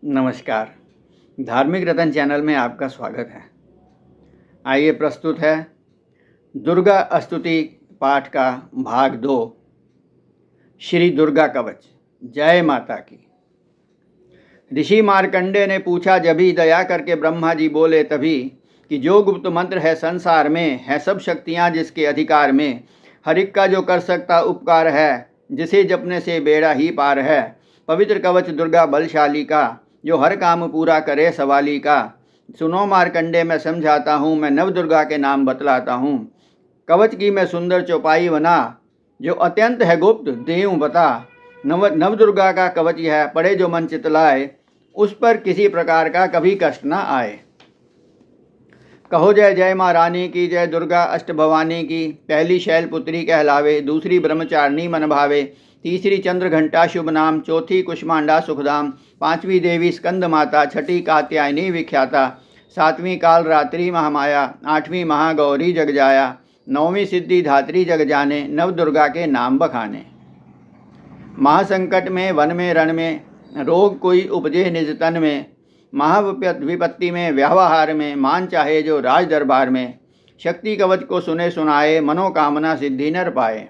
नमस्कार। धार्मिक रतन चैनल में आपका स्वागत है। आइए प्रस्तुत है दुर्गा स्तुति पाठ का भाग 2, श्री दुर्गा कवच। जय माता की। ऋषि मार्कंडे ने पूछा जभी, दया करके ब्रह्मा जी बोले तभी, कि जो गुप्त मंत्र है संसार में, है सब शक्तियाँ जिसके अधिकार में। हर एक का जो कर सकता उपकार है, जिसे जपने से बेड़ा ही पार है। पवित्र कवच दुर्गा बलशाली का, जो हर काम पूरा करे सवाली का। सुनो मार्कंडे मैं समझाता हूँ, मैं नव दुर्गा के नाम बतलाता हूँ। कवच की मैं सुंदर चौपाई बना, जो अत्यंत है गुप्त देऊँ बता। नव दुर्गा का कवच यह, पढ़े जो मन चितलाए, उस पर किसी प्रकार का कभी कष्ट न आए। कहो जय जय माँ रानी की, जय दुर्गा अष्ट भवानी की। पहली शैलपुत्री कहलावे, दूसरी ब्रह्मचारिणी मन भावे, तीसरी चंद्र घंटा शुभ नाम, चौथी कुष्मांडा सुखधाम, पांचवी देवी स्कंद माता, छठी कात्यायनी विख्याता, सातवीं काल रात्रि महामाया, आठवीं महागौरी जग जाया, नौवीं सिद्धि धात्री जग जाने, नव दुर्गा के नाम बखाने। महासंकट में वन में रण में, रोग कोई उपजे निज तन में, महाविपत्ति में व्यवहार में, मान चाहे जो राज दरबार में। शक्ति कवच को सुने सुनाए, मनोकामना सिद्धि नर पाए।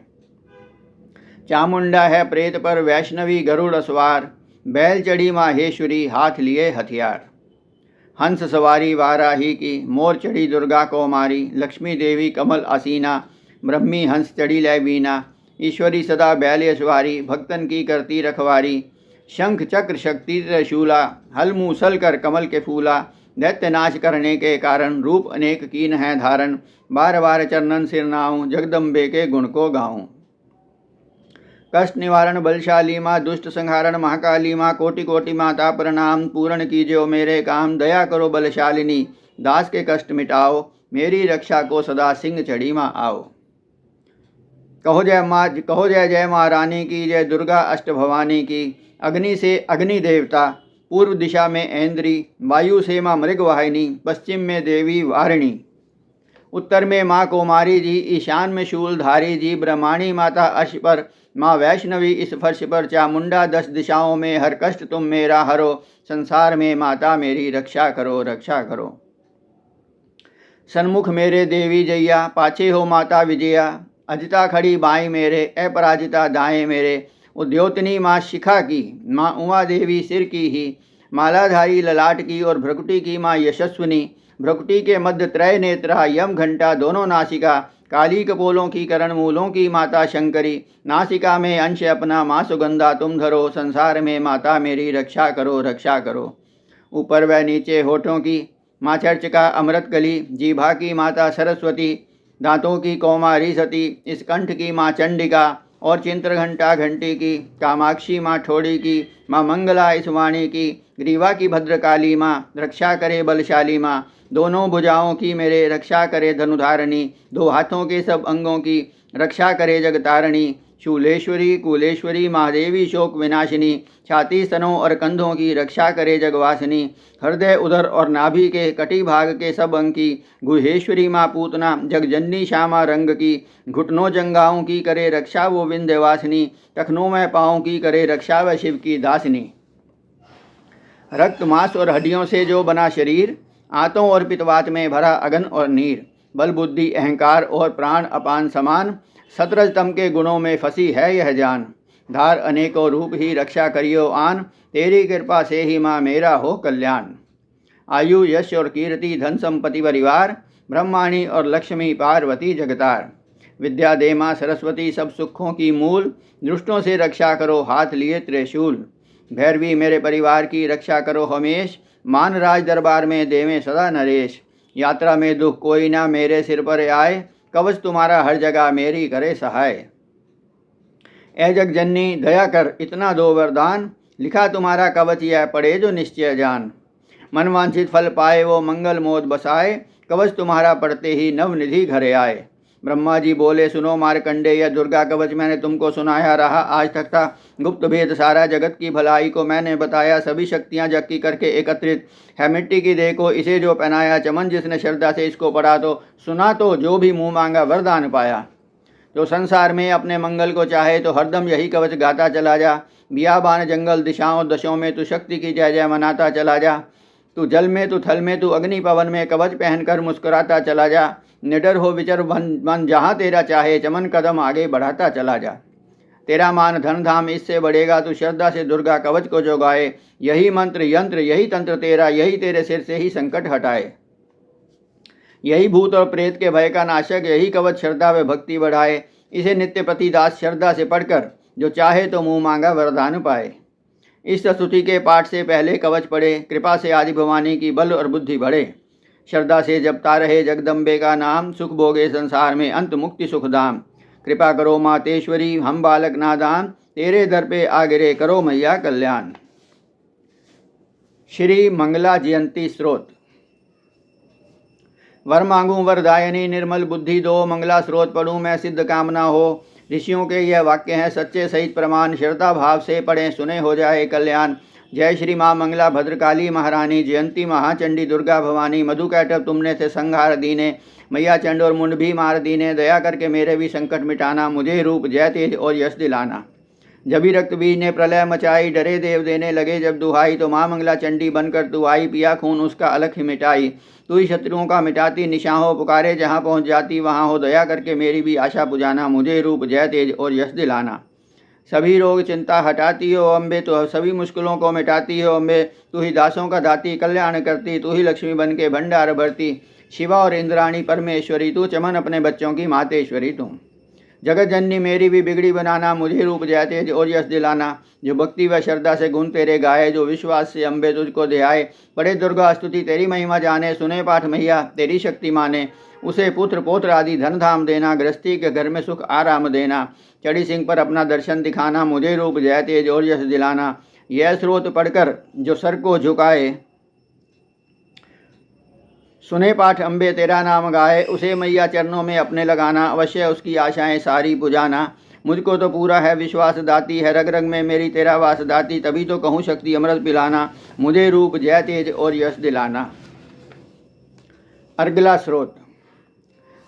चामुंडा है प्रेत पर वैष्णवी गरुड़ सवार, बैल चढ़ी माहेश्वरी हाथ लिए हथियार। हंस सवारी वाराही की, मोर चढ़ी दुर्गा को मारी, लक्ष्मी देवी कमल आसीना, ब्रह्मी हंस चढ़ी लय बीना। ईश्वरी सदा बैल यशवारी, भक्तन की करती रखवारी। शंख चक्र शक्ति त्रिशूला, हल मूसल कर कमल के फूला। दैत्य नाश करने के कारण, रूप अनेक कीन है धारण। बार बार चरणन सिर नाऊं, जगदम्बे के गुण को गाऊं। कष्ट निवारण बलशाली माँ, दुष्ट संहारण महाकाली माँ, कोटि कोटि माता प्रणाम। पूर्ण कीजियो मेरे काम, दया करो बलशालिनी, दास के कष्ट मिटाओ। मेरी रक्षा को सदा सिंह चढ़ी माँ आओ। कहो जय जय माँ रानी की, जय दुर्गा अष्ट भवानी की। अग्नि से अग्नि देवता, पूर्व दिशा में ऐन्द्री, वायु से माँ मृगवाहिनी, पश्चिम में देवी वारिणी, उत्तर में माँ कुमारी जी, ईशान में शूलधारी जी। ब्रह्माणी माता अर्श पर, माँ वैष्णवी इस फर्श पर। चामुंडा 10 दिशाओं में, हर कष्ट तुम मेरा हरो। संसार में माता मेरी रक्षा करो रक्षा करो। सन्मुख मेरे देवी जैया, पाछे हो माता विजया। अजिता खड़ी बाएं मेरे, अपराजिता दाएं मेरे। उद्योतनी माँ शिखा की, माँ उमा देवी सिर की ही। मालाधारी ललाट की, और भ्रकुटी की माँ यशस्विनी। भ्रकुटी के मध्य त्रय नेत्रा, यम घंटा दोनों नासिका। काली कपोलों की, करण मूलों की माता शंकरी। नासिका में अंश अपना माँ सुगंधा तुम धरो। संसार में माता मेरी रक्षा करो रक्षा करो। ऊपर व नीचे होठों की माँ चर्चिका अमृत कली। जीभा की माता सरस्वती, दांतों की कौमारी सती। इस कंठ की माँ चंडिका, और चिंत्र घंटा घंटी की। कामाक्षी माँ ठोड़ी की, माँ मंगला इस वाणी की। ग्रीवा की भद्रकाली माँ, रक्षा करे बलशाली माँ। दोनों भुजाओं की मेरे, रक्षा करे धनुधारिणी। दो हाथों के सब अंगों की, रक्षा करे जगतारिणी। शूलेश्वरी कुलेश्वरी महादेवी शोक विनाशिनी। छाती स्तनों और कंधों की, रक्षा करे जगवासिनी। हृदय उदर और नाभि के, कटी भाग के सब अंग की। गुहेश्वरी माँ पूतना, जगजननी श्यामा रंग की। घुटनों जंगाओं की करे रक्षा वो विंध्यवासिनी। टखनों में पाँव की करे रक्षा व शिव की दासिनी। रक्त मांस और हड्डियों से जो बना शरीर, आंतों और पितवात में भरा अगन और नीर। बल बुद्धि अहंकार और प्राण अपान समान, सतरज तम के गुणों में फंसी है यह जान। धार अनेकों रूप ही, रक्षा करियो आन। तेरी कृपा से ही माँ मेरा हो कल्याण। आयु यश और कीर्ति, धन संपत्ति परिवार, ब्रह्माणी और लक्ष्मी पार्वती जगतार। विद्या दे माँ सरस्वती, सब सुखों की मूल। दुष्टों से रक्षा करो हाथ लिए त्रिशूल। भैरवी मेरे परिवार की, रक्षा करो हमेश। मान राज दरबार में देवें सदा नरेश। यात्रा में दुख कोई ना मेरे सिर पर आए, कवच तुम्हारा हर जगह मेरी करे सहाय। ए जगजननी दया कर इतना दो वरदान, लिखा तुम्हारा कवच यह पढ़े जो निश्चय जान। मनवांछित फल पाए वो मंगल मोद बसाए, कवच तुम्हारा पढ़ते ही नवनिधि घरे आए। ब्रह्मा जी बोले सुनो मार्कंडे, यह दुर्गा कवच मैंने तुमको सुनाया रहा आज तक था। गुप्त भेद सारा जगत की भलाई को मैंने बताया। सभी शक्तियां जग की करके एकत्रित है मिट्टी की देखो इसे जो पहनाया। चमन जिसने श्रद्धा से इसको पढ़ा तो सुना, तो जो भी मुँह मांगा वरदान पाया। जो संसार में अपने मंगल को चाहे तो हरदम यही कवच गाता चला जा। बियाबान जंगल दिशाओं दशों में तू शक्ति की जय जय मनाता चला जा। तू जल में तू थल में तू अग्नि पवन में कवच पहनकर मुस्कुराता चला जा। निडर हो विचर मन जहाँ तेरा चाहे, चमन कदम आगे बढ़ाता चला जा। तेरा मान धन धाम इससे बढ़ेगा, तू श्रद्धा से दुर्गा कवच को जो गाए। यही मंत्र यंत्र यही तंत्र तेरा, यही तेरे सिर से ही संकट हटाए। यही भूत और प्रेत के भय का नाशक, यही कवच श्रद्धा व भक्ति बढ़ाए। इसे नित्य प्रतिदास श्रद्धा से पढ़कर जो चाहे तो मुँह मांगा वरदान पाए। इस स्तुति के पाठ से पहले कवच पढ़े, कृपा से आदि भवानी की बल और बुद्धि बढ़े। श्रद्धा से जपता रहे जगदम्बे का नाम, सुख भोगे संसार में अंत मुक्ति सुखधाम। कृपा करो मातेश्वरी हम बालक नादान, तेरे दर पे आ गिरे करो मैया कल्याण। श्री मंगला जयंती स्रोत। वर मांगूं वरदायनी निर्मल बुद्धि दो, मंगला स्रोत पढ़ूं मैं सिद्ध कामना हो। ऋषियों के यह वाक्य हैं सच्चे सहित प्रमाण, श्रद्धा भाव से पढ़ें सुने हो जाए कल्याण। जय श्री माँ मंगला भद्रकाली महारानी, जयंती महाचंडी दुर्गा भवानी। मधुकैटभ तुमने थे संहार दीने, मैया चंड और मुंड भी मार दीने। दया करके मेरे भी संकट मिटाना, मुझे रूप जय तेज और यश दिलाना। जभी रक्त बीज ने प्रलय मचाई, डरे देव देने लगे जब दुहाई। तो माँ मंगला चंडी बनकर तू आई, पिया खून उसका अलख ही मिटाई। तू ही शत्रुओं का मिटाती निशा हो, पुकारे जहाँ पहुँच जाती वहाँ हो। दया करके मेरी भी आशा पुजाना, मुझे रूप जय तेज और यश दिलाना। सभी रोग चिंता हटाती हो अम्बे, तो सभी मुश्किलों को मिटाती हो अम्बे। तू ही दासों का दाती कल्याण करती, तू ही लक्ष्मी बन के भंडार भरती। शिवा और इंद्राणी परमेश्वरी तू, चमन अपने बच्चों की मातेश्वरी तू। जगत जननी मेरी भी बिगड़ी बनाना, मुझे रूप जय तेज और यश दिलाना। जो भक्ति व श्रद्धा से गुण तेरे गाए, जो विश्वास से अम्बे तुझको ध्याए। पढ़े दुर्गा स्तुति तेरी महिमा जाने, सुने पाठ मैया तेरी शक्ति माने। उसे पुत्र पौत्र आदि धन धाम देना, गृहस्थी के घर में सुख आराम देना। चढ़ी सिंह पर अपना दर्शन दिखाना, मुझे रूप जय तेज और यश दिलाना। यह स्रोत पढ़कर जो सर को झुकाए, सुने पाठ अम्बे तेरा नाम गाए। उसे मैया चरणों में अपने लगाना, अवश्य उसकी आशाएं सारी पुजाना। मुझको तो पूरा है विश्वास दाती, है रग रग में मेरी तेरा वास दाती। तभी तो कहूँ शक्ति अमृत पिलाना, मुझे रूप जय तेज और यश दिलाना। अर्गला स्रोत।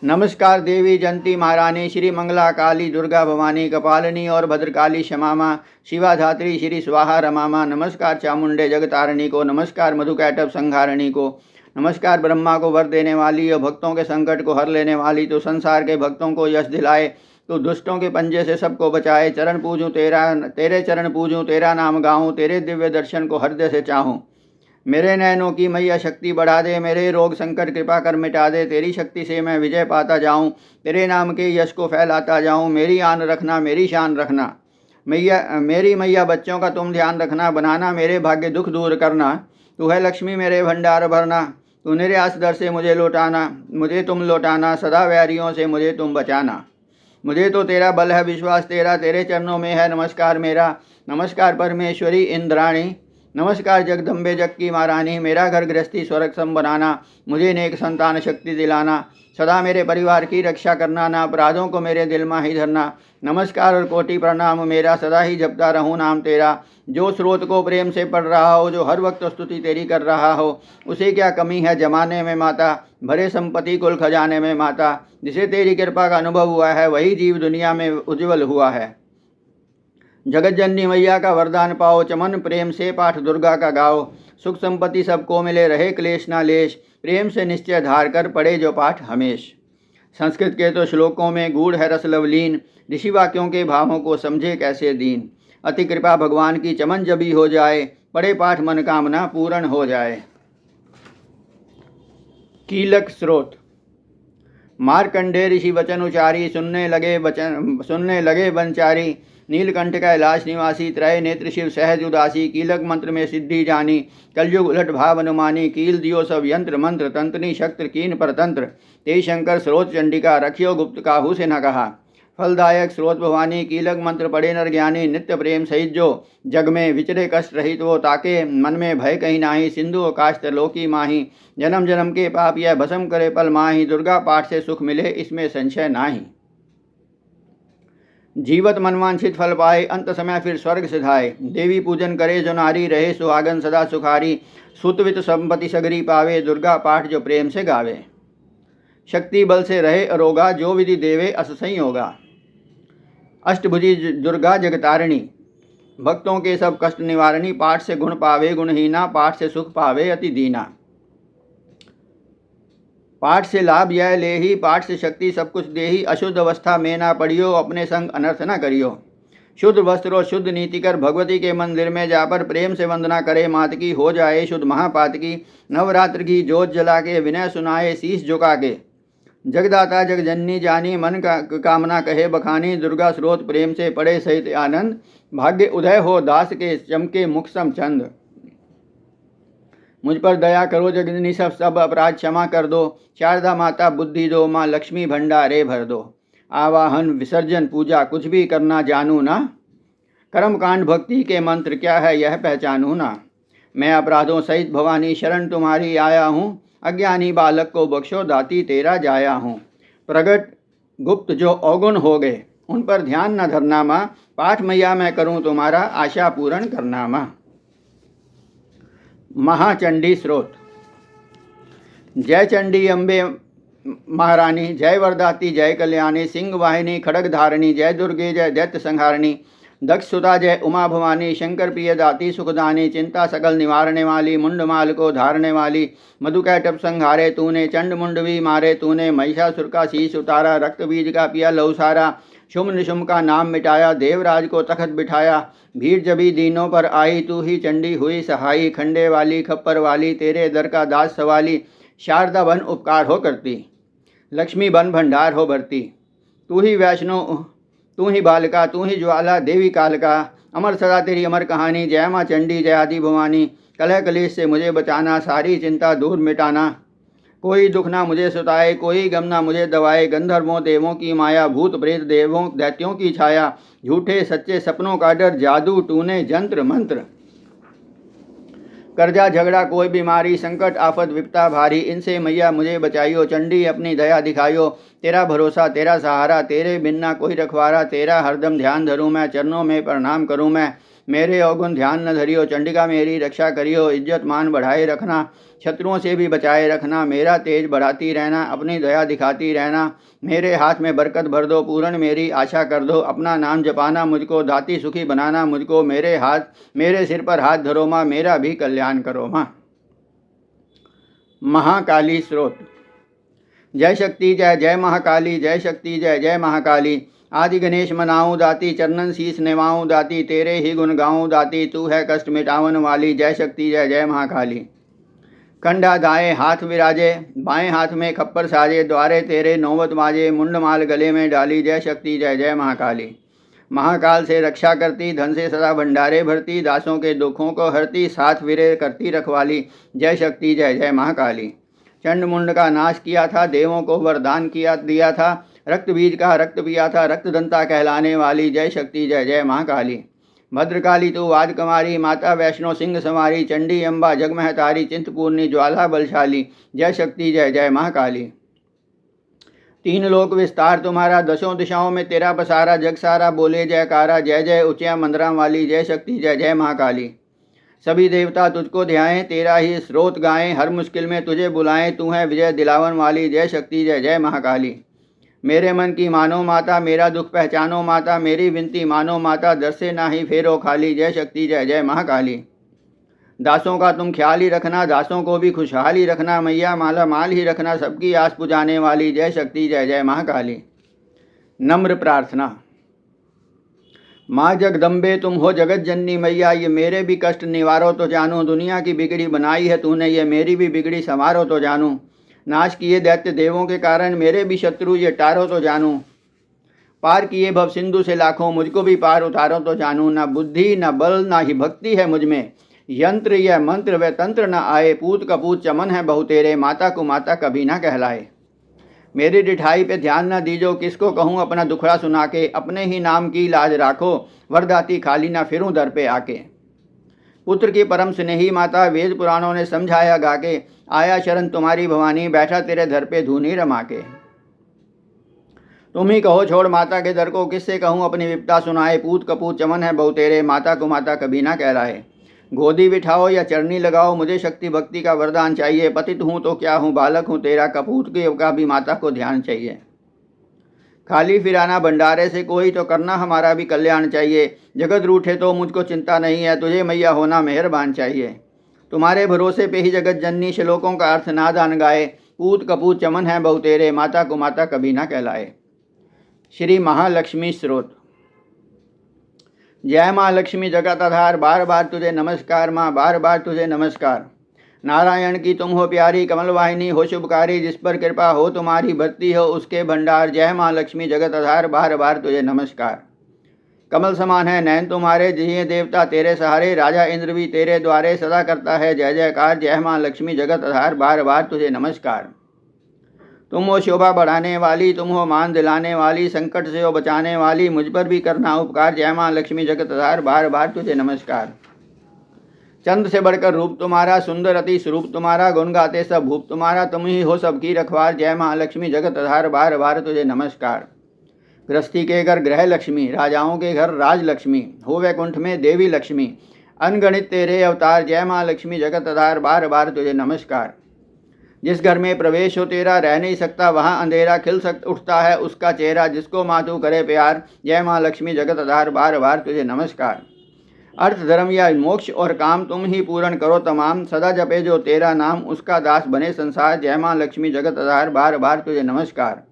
नमस्कार देवी जयंती महारानी, श्री मंगला काली दुर्गा भवानी। कपालिनी और भद्रकाली क्षमामा, शिवा धात्री श्री स्वाहा रमामा। नमस्कार चामुंडे जगतारिणी को, नमस्कार मधुकैटभ संहारिणी को। नमस्कार ब्रह्मा को वर देने वाली और भक्तों के संकट को हर लेने वाली। तो संसार के भक्तों को यश दिलाए, तो दुष्टों के पंजे से सबको बचाए। चरण पूजूं तेरा, तेरे चरण पूजूं तेरा नाम गाऊं। तेरे दिव्य दर्शन को हृदय से चाहूँ। मेरे नैनों की मैया शक्ति बढ़ा दे, मेरे रोग संकट कृपा कर मिटा दे। तेरी शक्ति से मैं विजय पाता जाऊं, तेरे नाम के यश को फैलाता जाऊं। मेरी आन रखना मेरी शान रखना, मैया मेरी मैया बच्चों का तुम ध्यान रखना। बनाना मेरे भाग्य दुख दूर करना, तू है लक्ष्मी मेरे भंडार भरना। तू निर्यास दर से मुझे लौटाना, मुझे तुम लौटाना। सदा वैरियों से मुझे तुम बचाना। मुझे तो तेरा बल है विश्वास तेरा, तेरे चरणों में है नमस्कार मेरा। नमस्कार परमेश्वरी इंद्राणी, नमस्कार जगदम्बे जग की महारानी। मेरा घर गृहस्थी स्वर्ग सम बनाना, मुझे नेक संतान शक्ति दिलाना। सदा मेरे परिवार की रक्षा करना, ना अपराधों को मेरे दिल में ही धरना। नमस्कार और कोटि प्रणाम मेरा, सदा ही जपता रहूं नाम तेरा। जो स्रोत को प्रेम से पढ़ रहा हो, जो हर वक्त स्तुति तेरी कर रहा हो, उसे क्या कमी है जमाने में माता। भरे संपत्ति कुल खजाने में माता। जिसे तेरी कृपा का अनुभव हुआ है, वही जीव दुनिया में उज्ज्वल हुआ है। जगत जननी मैया का वरदान पाओ, चमन प्रेम से पाठ दुर्गा का गाओ। सुख संपत्ति सबको मिले, रहे क्लेश ना लेश। प्रेम से निश्चय धार कर पढ़े जो पाठ हमेश। संस्कृत के तो श्लोकों में गूढ़ है रस लवलीन, ऋषि वाक्यों के भावों को समझे कैसे दीन। अति कृपा भगवान की चमन जबी हो जाए, पढ़े पाठ मन कामना पूर्ण हो जाए। कीलक स्रोत। मार्कंडे ऋषि वचन उचारी, सुनने लगे वनचारी। नीलकंठ कैलाश निवासी, त्रय नेत्र शिव सहज उदासी। कीलक मंत्र में सिद्धि जानी, कलयुग उलट भाव अनुमानी। कील दियो सब यंत्र मंत्र, तंत्रनी शक्ति कीन परतंत्र। ते शंकर स्रोत चंडिका, रखियो गुप्त काहू से न कहा। फलदायक स्रोत भवानी, कीलक मंत्र पढ़े नर ज्ञानी। नित्य प्रेम सहित जो जग में विचरे कष्ट रहित वो, ताके मन में भय कहीं नाही। सिंधु आकाश त्रिलोकी माही, जन्म जन्म के पाप यह भस्म करे पल माही। दुर्गा पाठ से सुख मिले इसमें संशय नाही। जीवत मनवांछित फल पाए, अंत समय फिर स्वर्ग सिधाए। देवी पूजन करे जो नारी, रहे सुहागन सदा सुखारी। सुतवित संपत्ति सगरी पावे, दुर्गा पाठ जो प्रेम से गावे। शक्ति बल से रहे अरोगा, जो विधि देवे अस संयोगा। अष्टभुजी दुर्गा जगतारिणी, भक्तों के सब कष्ट निवारणी। पाठ से गुण पावे गुणहीना, पाठ से सुख पावे अति दीना। पाठ से लाभ यह ले ही, पाठ से शक्ति सब कुछ दे ही। अशुद्ध अवस्था में ना पड़ियो, अपने संग अनर्थ न करियो। शुद्ध वस्त्रो शुद्ध नीति कर, भगवती के मंदिर में जाकर प्रेम से वंदना करे। मात की हो जाए शुद्ध महापात की। नवरात्र की जोत जला के, विनय सुनाए शीश झुका के। जगदाता जगजननी जानी, मन का कामना कहे बखानी। दुर्गा स्रोत प्रेम से पढ़े सहित आनंद, भाग्य उदय हो दास के चमके मुख सम चंद। मुझ पर दया करो जगजननी, सब अपराध क्षमा कर दो। शारदा माता बुद्धि दो, माँ लक्ष्मी भंडारे भर दो। आवाहन विसर्जन पूजा कुछ भी करना जानू ना। कर्मकांड भक्ति के मंत्र क्या है यह पहचानू ना। मैं अपराधों सहित भवानी शरण तुम्हारी आया हूँ। अज्ञानी बालक को बख्शो, दाती तेरा जाया हूँ। प्रगट गुप्त जो अवगुण हो गए, उन पर ध्यान न धरना माँ। पाठ मैया मैं करूँ तुम्हारा, आशा पूर्ण करना माँ। महाचंडी स्रोत। जय चंडी अम्बे महारानी, जय वरदाती जय कल्याणी। सिंह वाहिनी खड़ग धारिणी, जय दुर्गे जय दैत्य संहारिणी। दक्ष सुता जय उमा भवानी, शंकर प्रिय दाती सुखदानी। चिंता सकल निवारने वाली, मुंड माल को धारने वाली। मधुकैटभ संहारे तूने, चंड मुंडवी मारे तूने। महिषासुर का शीश उतारा, रक्त बीज का पिया लहू सारा। शुम्भ निशुम्भ का नाम मिटाया, देवराज को तखत बिठाया। भीड़ जबी दीनों पर आई, तू ही चंडी हुई सहाई। खंडे वाली खप्पर वाली, तेरे दर का दास सवाली। शारदा बन उपकार हो करती, लक्ष्मी बन भंडार हो भरती। तू ही वैष्णो तू ही बालिका, तू ही ज्वाला देवी कालिका। अमर सदा तेरी अमर कहानी, जय माँ चंडी जय आदि भवानी। कलह कलेश से मुझे बचाना, सारी चिंता दूर मिटाना। कोई दुख ना मुझे सुताए, कोई गम ना मुझे दवाए। गंधर्वों देवों की माया, भूत प्रेत देवों दैत्यों की छाया। झूठे सच्चे सपनों का डर, जादू टूने जंत्र मंत्र। कर्जा झगड़ा कोई बीमारी, संकट आफत विपता भारी। इनसे मैया मुझे बचाइयो, चंडी अपनी दया दिखाइयो। तेरा भरोसा तेरा सहारा, तेरे बिन ना कोई रखवारा। तेरा हरदम ध्यान धरूँ मैं, चरणों में प्रणाम करूँ मैं। मेरे अवगुण ध्यान न धरियो, चंडिका मेरी रक्षा करियो। इज्जत मान बढ़ाए रखना, शत्रुओं से भी बचाए रखना। मेरा तेज बढ़ाती रहना, अपनी दया दिखाती रहना। मेरे हाथ में बरकत भर दो, पूर्ण मेरी आशा कर दो। अपना नाम जपाना मुझको, दाती सुखी बनाना मुझको। मेरे सिर पर हाथ धरो माँ, मेरा भी कल्याण करो माँ। महाकाली स्रोत। जय शक्ति जय जय महाकाली, जय शक्ति जय जय महाकाली। आदि गणेश मनाऊं दाती, चरणन शीस निवाऊं दाती। तेरे ही गुण गाऊं दाती, तू है कष्ट मिटावन वाली। जय शक्ति जय जय महाकाली। कंडा दाएं हाथ विराजे, बाएं हाथ में खप्पर साजे। द्वारे तेरे नौबत बाजे, मुंड माल गले में डाली। जय शक्ति जय जय महाकाली। महाकाल से रक्षा करती, धन से सदा भंडारे भरती। दासों के दुखों को हरती, साथ विरे करती रखवाली। जय शक्ति जय जय महाकाली। चंड मुंड का नाश किया था, देवों को वरदान दिया था। रक्त बीज का रक्त पिया था, रक्त दंता कहलाने वाली। जय शक्ति जय जय महाकाली। भद्रकाली तू वाद कमारी, माता वैष्णो सिंह संवारी। चंडी अम्बा जगमहतारी, चिंतपूर्णी ज्वाला बलशाली। जय शक्ति जय जय महाकाली। तीन लोक विस्तार तुम्हारा, दसों दिशाओं में तेरा पसारा। जग सारा बोले जयकारा, जय जय ऊंचिया मंदरा वाली। जय शक्ति जय जय महाकाली। सभी देवता तुझको ध्याएं, तेरा ही स्रोत गाएं। हर मुश्किल में तुझे बुलाएं, तू है विजय दिलावन वाली। जय शक्ति जय जय महाकाली। मेरे मन की मानो माता, मेरा दुख पहचानो माता। मेरी विनती मानो माता, दर से ना ही फेरो खाली। जय शक्ति जय जय महाकाली। दासों का तुम ख्याल ही रखना, दासों को भी खुशहाल ही रखना। मैया माला माल ही रखना, सबकी आस पुजाने वाली। जय शक्ति जय जय महाकाली। नम्र प्रार्थना। माँ जगदम्बे तुम हो जगत जननी मैया, ये मेरे भी कष्ट निवारो तो जानूँ। दुनिया की बिगड़ी बनाई है तूने, ये मेरी भी बिगड़ी संवारो तो जानूँ। नाश किए दैत्य देवों के कारण, मेरे भी शत्रु ये टारो तो जानूँ। पार किए भव सिंधु से लाखों, मुझको भी पार उतारो तो जानूँ। ना बुद्धि ना बल ना ही भक्ति है मुझ में, यंत्र या मंत्र व तंत्र न आए। पूत कपूत चमन है बहु तेरे, माता को माता कभी ना कहलाए। मेरी डिठाई पे ध्यान न दीजो, किसको कहूँ अपना दुखड़ा सुना के। अपने ही नाम की लाज राखो, वरदाती खाली ना फिरूं दर पे आके। पुत्र की परम स्नेही माता, वेद पुराणों ने समझाया गाके। आया शरण तुम्हारी भवानी, बैठा तेरे दर पे धूनी रमा के। तुम ही कहो छोड़ माता के दर को, किससे कहूँ अपनी विपदा सुनाए। पूत कपूत चमन है बहु तेरे, माता को माता कभी ना कहलाए। गोदी बिठाओ या चरनी लगाओ, मुझे शक्ति भक्ति का वरदान चाहिए। पतित हूँ तो क्या हूँ, बालक हूँ तेरा, कपूत के का भी माता को ध्यान चाहिए। खाली फिराना भंडारे से कोई तो करना हमारा भी कल्याण चाहिए। जगत रूठे तो मुझको चिंता नहीं है, तुझे मैया होना मेहरबान चाहिए। तुम्हारे भरोसे पे ही जगत जननी श्लोकों का अर्थ नादान गाए। पूत कपूत चमन है बहु तेरे, माता को माता कभी ना कहलाए। श्री महालक्ष्मी स्रोत। जय माँ लक्ष्मी जगत आधार, बार बार तुझे नमस्कार माँ, बार बार तुझे नमस्कार। नारायण की तुम हो प्यारी, कमल वाहिनी हो शुभकारी, जिस पर कृपा हो तुम्हारी भक्ति हो उसके भंडार। जय माँ लक्ष्मी जगत आधार, बार बार तुझे नमस्कार। कमल समान है नैन तुम्हारे, जिये देवता तेरे सहारे, राजा इंद्र भी तेरे द्वारे सदा करता है जय जयकार। जय माँ लक्ष्मी जगत आधार, बार बार तुझे नमस्कार। तुम हो शोभा बढ़ाने वाली, तुम हो मान दिलाने वाली, संकट से हो बचाने वाली, मुझ पर भी करना उपकार। जय माँ लक्ष्मी जगत आधार, बार बार तुझे नमस्कार। चंद्र से बढ़कर रूप तुम्हारा, सुंदर अति स्वरूप तुम्हारा, गुण गाते सब भूप तुम्हारा, तुम ही हो सबकी रखवार। जय माँ लक्ष्मी जगत आधार, बार बार तुझे नमस्कार। गृहस्थी के घर गृह लक्ष्मी, राजाओं के घर राज लक्ष्मी, हो वैकुंठ में देवी लक्ष्मी, अनगणित तेरे अवतार। जय माँ लक्ष्मी जगत आधार, बार बार तुझे नमस्कार। जिस घर में प्रवेश हो तेरा, रह नहीं सकता वहाँ अंधेरा, खिल उठता है उसका चेहरा, जिसको माँ तू करे प्यार। जय माँ लक्ष्मी जगत आधार, बार बार तुझे नमस्कार। अर्थ धर्म या मोक्ष और काम तुम ही पूर्ण करो तमाम, सदा जपे जो तेरा नाम उसका दास बने संसार। जय माँ लक्ष्मी जगत आधार, बार बार तुझे नमस्कार।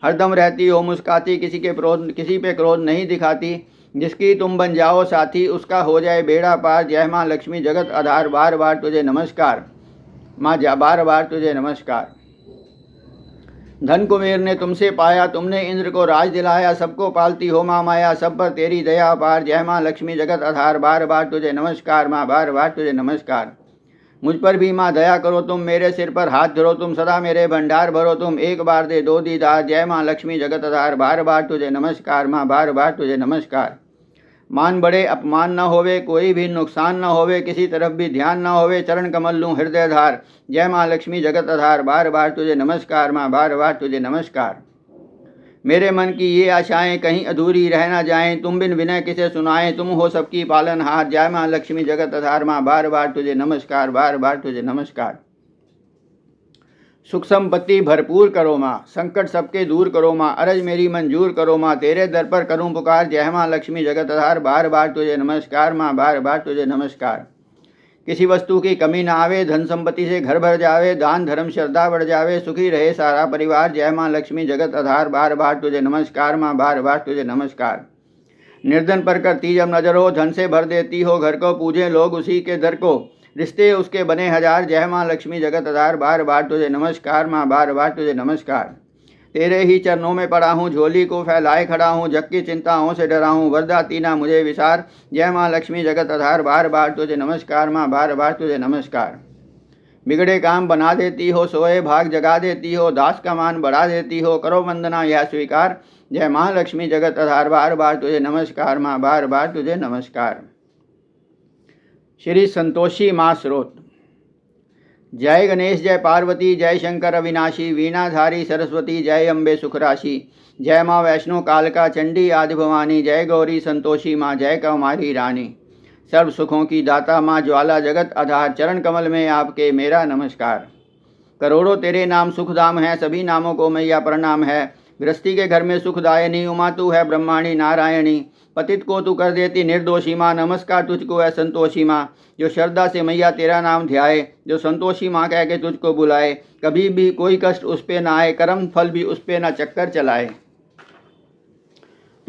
हरदम रहती हो मुस्काती, किसी पे क्रोध नहीं दिखाती, जिसकी तुम बन जाओ साथी उसका हो जाए बेड़ा पार। जय माँ लक्ष्मी जगत आधार, बार बार तुझे नमस्कार माँ, बार बार तुझे नमस्कार। धन कुबेर ने तुमसे पाया, तुमने इंद्र को राज दिलाया, सबको पालती हो माँ माया, सब पर तेरी दया अपार। जय माँ लक्ष्मी जगत आधार, बार बार तुझे नमस्कार माँ, बार बार तुझे नमस्कार। मुझ पर भी माँ दया करो तुम, मेरे सिर पर हाथ धरो तुम, सदा मेरे भंडार भरो तुम, एक बार दे दो दीदार। जय माँ लक्ष्मी जगत आधार, बार बार तुझे नमस्कार माँ, बार बार तुझे नमस्कार। मान बड़े अपमान न होवे, कोई भी नुकसान न होवे, किसी तरफ भी ध्यान न होवे, चरण कमल लूँ हृदय धार। जय माँ लक्ष्मी जगत आधार, बार बार तुझे नमस्कार माँ, बार बार तुझे नमस्कार। मेरे मन की ये आशाएं कहीं अधूरी रह ना जाएं, तुम बिन विनय किसे सुनाएं, तुम हो सबकी पालनहार। जय माँ लक्ष्मी जगत आधार माँ, बार बार तुझे नमस्कार, बार बार तुझे नमस्कार। सुख संपत्ति भरपूर करो माँ, संकट सबके दूर करो माँ, अरज मेरी मंजूर करो माँ, तेरे दर पर करूँ पुकार। जय माँ लक्ष्मी जगत आधार, बार बार तुझे नमस्कार माँ, बार बार तुझे नमस्कार। किसी वस्तु की कमी ना आवे, धन संपत्ति से घर भर जावे, दान धर्म श्रद्धा बढ़ जावे, सुखी रहे सारा परिवार। जय माँ लक्ष्मी जगत आधार, बार बार तुझे नमस्कार माँ, बार बार तुझे नमस्कार। निर्धन पर करती जब नजर हो, धन से भर देती हो घर को, पूजे लोग उसी के दर को, रिश्ते उसके बने हजार। जय माँ लक्ष्मी जगत आधार, बार बार तुझे नमस्कार माँ, बार बार तुझे नमस्कार। तेरे ही चरणों में पड़ा हूँ, झोली को फैलाए खड़ा हूँ, जग की चिंताओं से डरा हूँ, वरदाती ना मुझे विसार। जय माँ लक्ष्मी जगत आधार, बार बार तुझे नमस्कार माँ, बार बार तुझे नमस्कार। बिगड़े काम बना देती हो, सोए भाग जगा देती हो, दास का मान बढ़ा देती हो, करो वंदना यह स्वीकार। जय माँ लक्ष्मी जगत आधार, बार बार तुझे नमस्कार माँ, बार बार तुझे नमस्कार। श्री संतोषी माँ स्रोत। जय गणेश जय पार्वती, जय शंकर अविनाशी, वीणाधारी सरस्वती, जय अम्बे सुखराशि। जय माँ वैष्णो कालका चंडी आदि भवानी, जय गौरी संतोषी माँ, जय कौमारी रानी। सर्व सुखों की दाता माँ ज्वाला जगत आधार, चरण कमल में आपके मेरा नमस्कार। करोड़ों तेरे नाम सुखधाम है, सभी नामों को मैया प्रणाम है। गृहस्थी के घर में सुखदायनी, उमा तू है ब्रह्माणी नारायणी, पतित को तू कर देती निर्दोषी माँ, नमस्कार तुझको है संतोषी माँ। जो श्रद्धा से मैया तेरा नाम ध्याए, जो संतोषी माँ कह के तुझको बुलाए, कभी भी कोई कष्ट उस पे ना आए, कर्म फल भी उस पे ना चक्कर चलाए।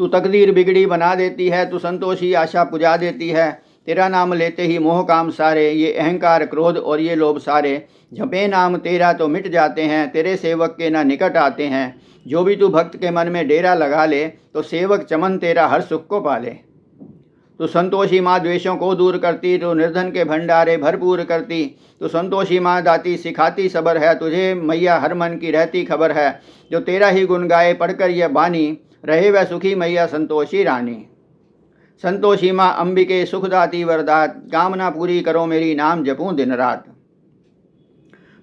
तू तकदीर बिगड़ी बना देती है, तू संतोषी आशा पुजा देती है। तेरा नाम लेते ही मोह काम सारे, ये अहंकार क्रोध और ये लोभ सारे, जपे नाम तेरा तो मिट जाते हैं, तेरे सेवक के ना निकट आते हैं। जो भी तू भक्त के मन में डेरा लगा ले, तो सेवक चमन तेरा हर सुख को पाले। तो संतोषी माँ द्वेषों को दूर करती, तो निर्धन के भंडारे भरपूर करती। तो संतोषी माँ दाती सिखाती सबर है, तुझे मैया हर मन की रहती खबर है। जो तेरा ही गुण गाए पढ़कर यह बानी, रहे वह सुखी मैया संतोषी रानी। संतोषी माँ अंबिके सुखदाती वरदात, कामना पूरी करो मेरी नाम जपूं दिन रात।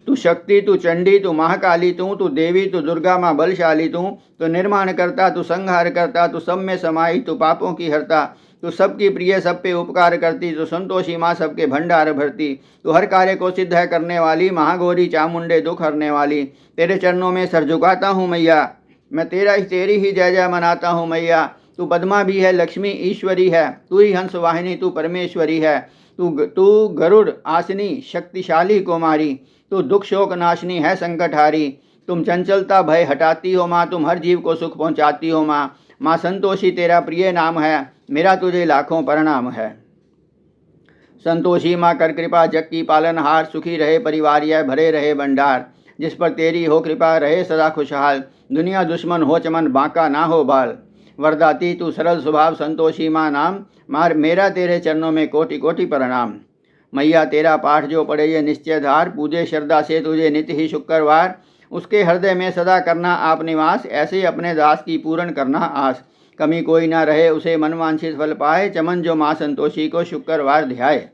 तू शक्ति तू चंडी तू महाकाली तू देवी तू दुर्गा माँ बलशाली तू निर्माण करता तू संहार करता, तू सब में समाई तू पापों की हरता। तू सबकी प्रिय सब पे उपकार करती, तो संतोषी माँ सबके भंडार भरती। तू हर कार्य को सिद्ध है करने वाली, महागौरी चामुंडे दुख हरने वाली। तेरे चरणों में सर झुकाता हूँ मैया, मैं तेरी ही जय जय मनाता हूँ मैया। तू पद्मा भी है, लक्ष्मी ईश्वरी है, तू ही हंस वाहिनी, तू परमेश्वरी है। तू गरुड़ आसनी शक्तिशाली कुमारी, तू दुख शोक नाशनी है संकटहारी। तुम चंचलता भय हटाती हो माँ, तुम हर जीव को सुख पहुँचाती हो माँ। माँ संतोषी तेरा प्रिय नाम है, मेरा तुझे लाखों प्रणाम है। संतोषी माँ कर कृपा जग की पालनहार, सुखी रहे परिवार यह भरे रहे भंडार। जिस पर तेरी हो कृपा रहे सदा खुशहाल, दुनिया दुश्मन हो चमन बांका ना हो बाल। वरदाती तू सरल स्वभाव संतोषी माँ नाम, मार मेरा तेरे चरणों में कोटि कोटि प्रणाम। मैया तेरा पाठ जो पढ़े ये निश्चय धार, पूजे श्रद्धा से तुझे नित्य ही शुक्रवार। उसके हृदय में सदा करना आप निवास, ऐसे अपने दास की पूर्ण करना आस। कमी कोई ना रहे उसे मनवांछित फल पाए, चमन जो माँ संतोषी को शुक्रवार ध्याए।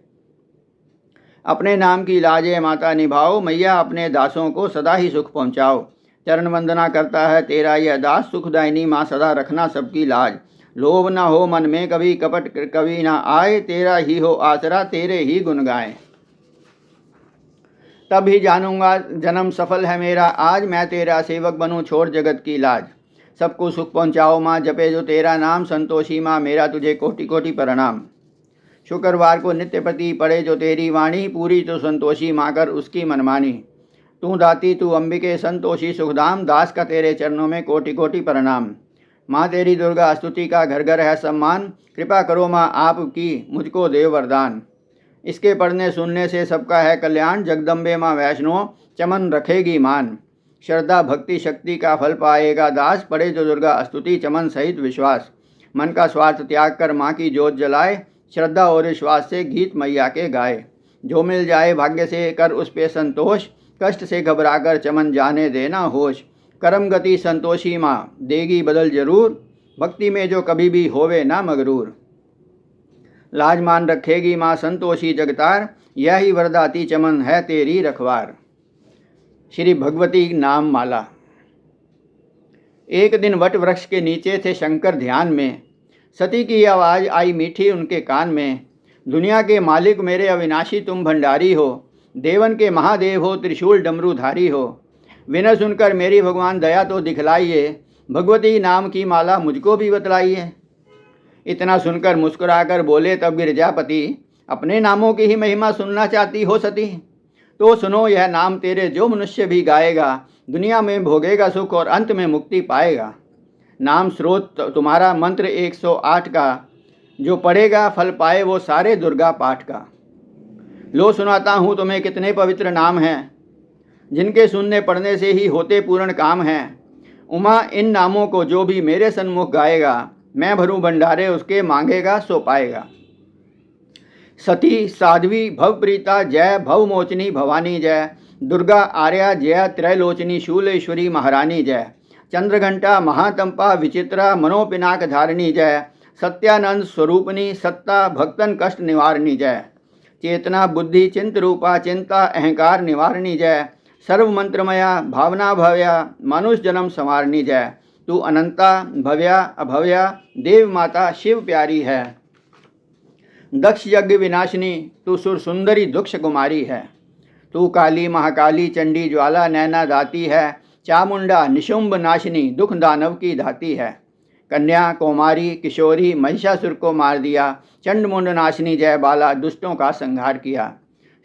अपने नाम की लाजे माता निभाओ, मैया अपने दासों को सदा ही सुख पहुँचाओ। चरण वंदना करता है तेरा यह दास, सुखदायिनी माँ सदा रखना सबकी लाज। लोभ न हो मन में कभी, कपट कभी ना आए, तेरा ही हो आसरा तेरे ही गुण गाए। तब ही जानूंगा जन्म सफल है मेरा आज, मैं तेरा सेवक बनूं छोड़ जगत की लाज। सबको सुख पहुँचाओ माँ जपे जो तेरा नाम, संतोषी माँ मेरा तुझे कोटि कोटि प्रणाम। शुक्रवार को नित्य प्रति पढ़े जो तेरी वाणी, पूरी तो संतोषी माँ कर उसकी मनमानी। तू दाती तू अंबिके संतोषी सुखधाम, दास का तेरे चरणों में कोटि कोटि प्रणाम। माँ तेरी दुर्गा स्तुति का घर घर है सम्मान, कृपा करो माँ आपकी मुझको देव वरदान। इसके पढ़ने सुनने से सबका है कल्याण, जगदम्बे माँ वैष्णो चमन रखेगी मान। श्रद्धा भक्ति शक्ति का फल पाएगा दास, पढ़े जो दुर्गा स्तुति चमन सहित विश्वास। मन का स्वार्थ त्याग कर माँ की जोत जलाए, श्रद्धा और विश्वास से गीत मैया के गाए। जो मिल जाए भाग्य से कर उस पे संतोष, कष्ट से घबराकर चमन जाने देना होश। करम गति संतोषी माँ देगी बदल जरूर, भक्ति में जो कभी भी होवे ना मगरूर। लाज मान रखेगी माँ संतोषी जगतार, यही वरदाती चमन है तेरी रखवार। श्री भगवती नाम माला। एक दिन वट वृक्ष के नीचे थे शंकर ध्यान में, सती की आवाज़ आई मीठी उनके कान में। दुनिया के मालिक मेरे अविनाशी तुम भंडारी हो, देवन के महादेव हो त्रिशूल डमरूधारी हो। विनय सुनकर मेरी भगवान दया तो दिखलाइए, भगवती नाम की माला मुझको भी बतलाइए। इतना सुनकर मुस्कुराकर बोले तब गिरजापति, अपने नामों की ही महिमा सुनना चाहती हो सती? तो सुनो यह नाम तेरे जो मनुष्य भी गाएगा, दुनिया में भोगेगा सुख और अंत में मुक्ति पाएगा। नाम स्रोत तुम्हारा मंत्र 108 का, जो पढ़ेगा फल पाए वो सारे दुर्गा पाठ का। लो सुनाता हूँ तुम्हें कितने पवित्र नाम हैं, जिनके सुनने पढ़ने से ही होते पूर्ण काम हैं। उमा इन नामों को जो भी मेरे सन्मुख गाएगा, मैं भरूं भंडारे उसके मांगेगा सो पाएगा। सती साध्वी भवप्रीता जय, भवमोचनी भवानी जय। दुर्गा आर्या जय, त्रैलोचनी शूलेश्वरी महारानी जय। चंद्रघंटा महातंपा विचित्रा मनोपिनाक धारिणी जय। सत्यानंद स्वरूपनी सत्ता भक्तन कष्ट निवारणी जय। चेतना बुद्धि चिंत रूपा चिंता अहंकार निवारणी जय। सर्व मंत्रमया भावना भव्या मनुष्य जन्म संवारणी जय। तू अनंता भव्या अभव्या देव माता शिव प्यारी है। दक्ष यज्ञ विनाशिनी तू सुर सुंदरी दुक्ष कुमारी है। तू काली महाकाली चंडी ज्वाला नैना दाती है। चामुंडा निशुंभ नाशिनी दुख दानव की धाती है। कन्या कौमारी किशोरी महिषासुर को मार दिया। चंडमुंड नाशिनी जय बाला दुष्टों का संहार किया।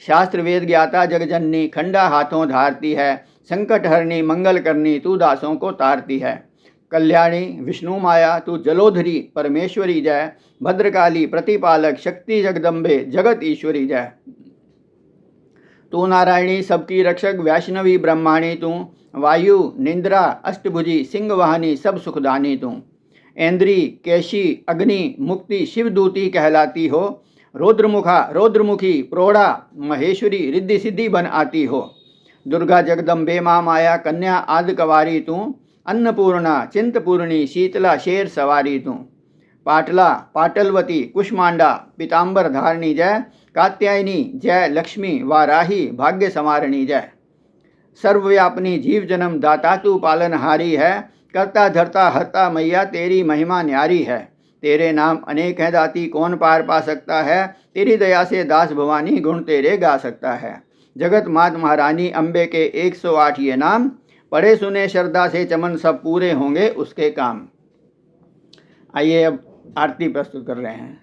शास्त्र वेद ज्ञाता जगजननी खंडा हाथों धारती है। संकट हरणी मंगल करनी तू दासों को तारती है। कल्याणी विष्णु माया तू जलोधरी परमेश्वरी जय। भद्रकाली प्रतिपालक शक्ति जगदम्बे जगत ईश्वरी जय। तू नारायणी सबकी रक्षक वैष्णवी ब्रह्माणी तू। वायु निंद्रा अष्टभुजी सिंह वाहनी सब सुखदानी तू। ऐन्द्री केशी अग्नि मुक्ति शिवदूती कहलाती हो। रौद्रमुखी प्रोढ़ा महेश्वरी रिद्धि सिद्धि बन आती हो। दुर्गा जगदम्बे माँ माया कन्या आदि कवारी तू। अन्नपूर्णा चिंतपूर्णी शीतला शेर सवारी तू। पाटला पाटलवती कुष्मांडा पीताम्बर धारणी जय। कात्यायनी जय लक्ष्मी वाराही भाग्य संवारणी जय। सर्वव्यापनी जीव जन्म दाता तू पालनहारी है। करता धरता हरता मैया तेरी महिमा न्यारी है। तेरे नाम अनेक हैं दाती कौन पार पा सकता है। तेरी दया से दास भवानी गुण तेरे गा सकता है। जगत मात महारानी अम्बे के 108 ये नाम, पढ़े सुने श्रद्धा से चमन सब पूरे होंगे उसके काम। आइए अब आरती प्रस्तुत कर रहे हैं।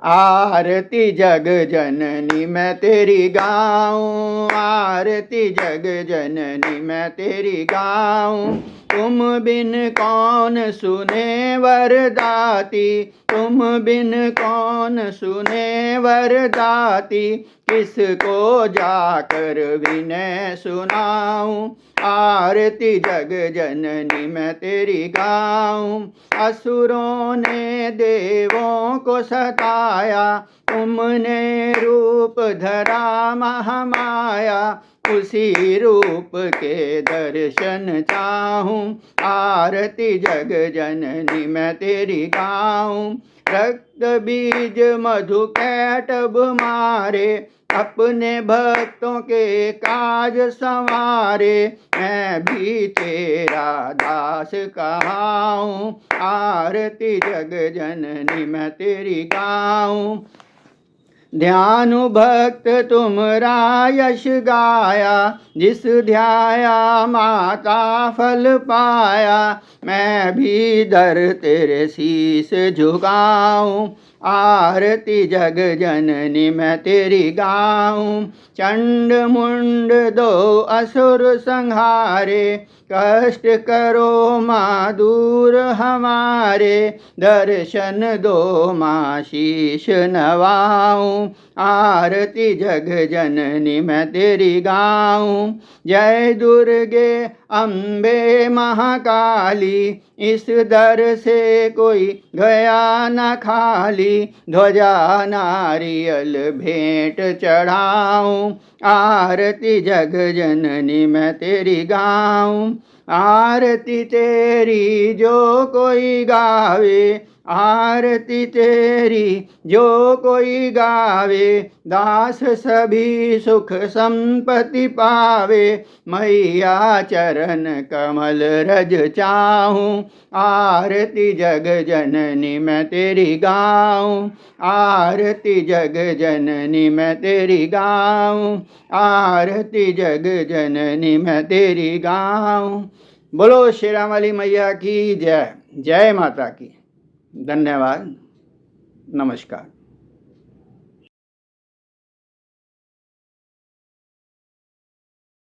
आरती जग जननी मैं तेरी गाऊं, आरती जग जननी मैं तेरी गाऊं। तुम बिन कौन सुने वरदाती, तुम बिन कौन सुने वरदाती। किसको जाकर विनय सुनाऊं, आरती जग जननी मैं तेरी गाऊं। असुरों ने देवों को सताया, तुमने रूप धरा महामाया। उसी रूप के दर्शन चाहूं, आरती जग जननी मैं तेरी गाऊं। रक्त बीज मधु कैटभ मारे, अपने भक्तों के काज संवारे। मैं भी तेरा दास कहाऊं, आरती जग जननी मैं तेरी गाऊं। ध्यानु भक्त तुमरा यश गाया, जिस ध्याया माता फल पाया। मैं भी दर तेरे शीस झुकाऊं, आरती जग जननी मैं तेरी गाऊं। चंड मुंड दो असुर संहारे, कष्ट करो माँ दूर हमारे। दर्शन दो माँ शीश नवाऊं, आरती जग जननी मैं तेरी गाऊं। जय दुर्गे अम्बे महाकाली, इस दर से कोई गया न खाली। ध्वजा नारियल भेंट चढ़ाऊं, आरती जग जननी मैं तेरी गाऊं। आरती तेरी जो कोई गावे, आरती तेरी जो कोई गावे। दास सभी सुख संपत्ति पावे, मैया चरण कमल रज चाहूं। आरती जग जननी मैं तेरी गाऊं, आरती जग जननी मैं तेरी गाऊं। आरती जग जननी मैं तेरी गाऊं। बोलो शेरा वाली मैया की जय। जय माता की। धन्यवाद। नमस्कार।